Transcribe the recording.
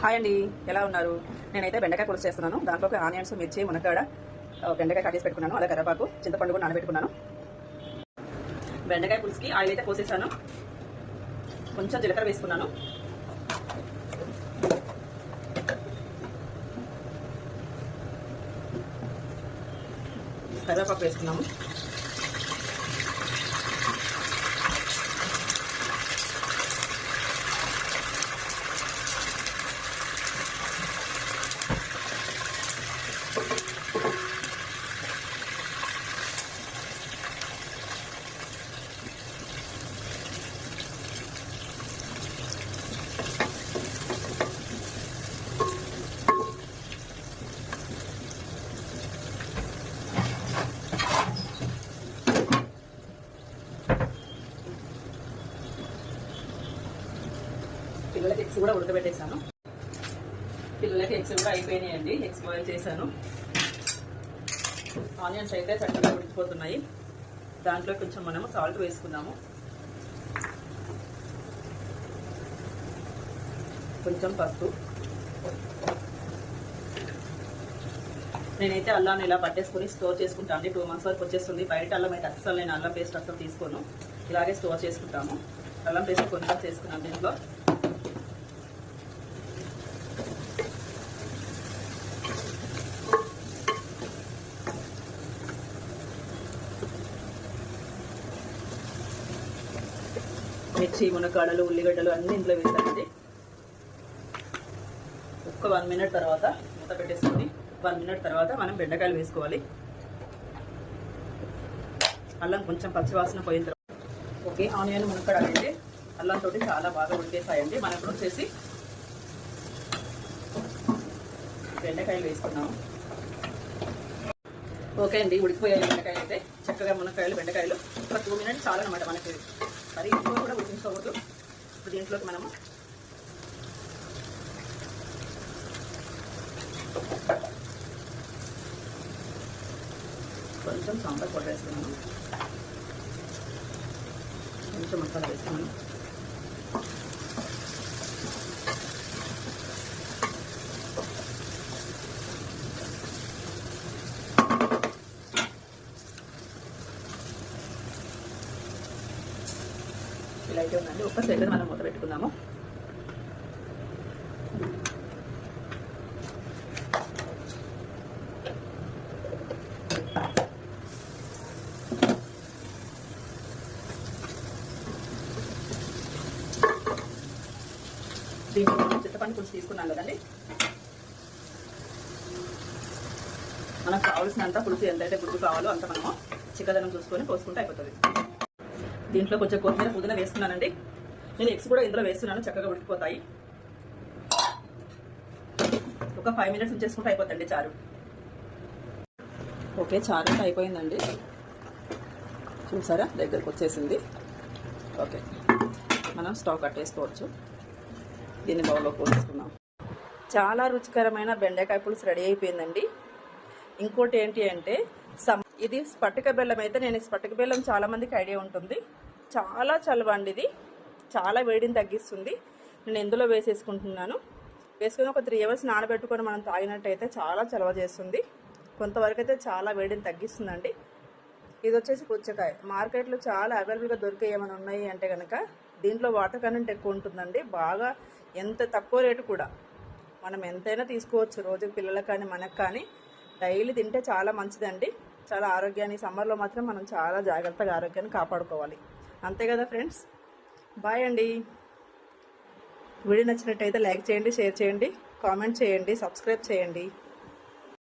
Hi అండి, ఎలా ఉన్నారు? నేనైతే బెండకాయ పులుసు చేస్తున్నాను. దాంట్లోకి ఆనియన్స్, మిర్చి, మునక్కాడ, బెండకాయ కట్ చేసి పెట్టుకున్నాను. అలాగే కరివేపాకు, చింతపండు కూడా నానబెట్టుకున్నాను. బెండకాయ పులుసుకి ఆయిల్ అయితే పోసేసాను. కొంచెం జీలకర్ర వేసుకున్నాను. కరివేపాకు వేసుకున్నాము. పిల్లలకి ఎగ్స్ కూడా ఉడకబెట్టేసాను. పిల్లలకి ఎగ్స్ కూడా అయిపోయినాయండి. ఎగ్స్ బాయిల్ చేశాను. ఆనియన్స్ అయితే చక్కగా ఉడికిపోతున్నాయి. దాంట్లో కొంచెం మనము సాల్ట్ వేసుకుందాము. కొంచెం పసుపు. నేనైతే అల్లాన్ని ఇలా పట్టేసుకుని స్టోర్ చేసుకుంటాను. 2 months వరకు వచ్చేస్తుంది. బయట అల్లం అయితే అస్సలు నేను అల్లం పేస్ట్ అస్సలు తీసుకోను. ఇలాగే స్టోర్ చేసుకుంటాము. అల్లం పేస్ట్ కొంచెం చేసుకున్నాను దీంట్లో. మిర్చి, మునక్కాడలు, ఉల్లిగడ్డలు అన్నీ ఇంట్లో వేసానండి. ఒక్క 1 minute తర్వాత మూత పెట్టేసుకొని 1 minute తర్వాత మనం బెండకాయలు వేసుకోవాలి. అల్లం కొంచెం పచ్చివాసన పోయిన తర్వాత ఓకే, ఆనియన్, మునక్కాడలు అయితే అల్లంతో చాలా బాగా ఉడికేసాయండి. మనం ఇప్పుడు వచ్చేసి బెండకాయలు వేసుకున్నాము. ఓకే అండి, ఉడికిపోయాయి బెండకాయలు అయితే. చక్కగా మునక్కాయలు, బెండకాయలు ఒక 2 minutes చాలా అనమాట. మనకి మరి ఎక్కువ కూడా ఉడికించుకోవద్దు. ఇప్పుడు దీంట్లోకి మనము కొంచెం సాంబార్ పొడి వేస్తున్నాను. కొంచెం మసాలా వేస్తున్నాను. ఇలా అయితే ఉందండి. ఒక్క సెకండ్ మనం మూత పెట్టుకుందాము. దీంట్లో చింతపండు పులుసు తీసుకున్నాం కదండి. మనకు కావాల్సినంత పులుసు ఎంతైతే గుడ్డు కావాలో అంత మనము చిక్కదనం చూసుకొని పోసుకుంటే అయిపోతుంది. దీంట్లో కొంచెం కొత్తిమీర, పుదీనా వేసుకున్నానండి. నేను ఎగ్స్ కూడా ఇందులో వేస్తున్నాను. చక్కగా ఉడికిపోతాయి. ఒక 5 minutes ఉంచేసుకుంటే అయిపోతుంది చారు. ఓకే, చారు అయితే అయిపోయిందండి. చూసారా, దగ్గరకు వచ్చేసింది. ఓకే, మనం స్టవ్ కట్టేసుకోవచ్చు. దీన్ని బౌల్లో పోసేసుకున్నాం. చాలా రుచికరమైన బెండకాయ పులుసు రెడీ అయిపోయిందండి. ఇంకోటి ఏంటి అంటే ఇది స్పటిక బెల్లం. అయితే నేను స్పటిక బెల్లం చాలా మందికి ఐడియా ఉంటుంది. చాలా చలవండి ఇది. చాలా వేడిని తగ్గిస్తుంది. నేను ఇందులో వేసేసుకుంటున్నాను. వేసుకొని ఒక 3 hours నానబెట్టుకొని మనం తాగినట్టయితే చాలా చలవ చేస్తుంది. కొంతవరకు అయితే చాలా వేడిని తగ్గిస్తుందండి. ఇది వచ్చేసి పుచ్చకాయ. మార్కెట్లో చాలా అవైలబుల్గా దొరికే ఏమైనా ఉన్నాయి అంటే కనుక దీంట్లో వాటర్ కంటెంట్ ఎక్కువ ఉంటుందండి. బాగా ఎంత తక్కువ రేటు కూడా. మనం ఎంతైనా తీసుకోవచ్చు. రోజుకి పిల్లలకు కానీ మనకు కానీ డైలీ తింటే చాలా మంచిదండి. చాలా ఆరోగ్యాన్ని, సమ్మర్లో మాత్రం మనం చాలా జాగ్రత్తగా ఆరోగ్యాన్ని కాపాడుకోవాలి. అంతే కదా ఫ్రెండ్స్. బాయ్ అండి. వీడియో నచ్చినట్టయితే లైక్ చేయండి, షేర్ చేయండి, కామెంట్ చేయండి, సబ్స్క్రైబ్ చేయండి.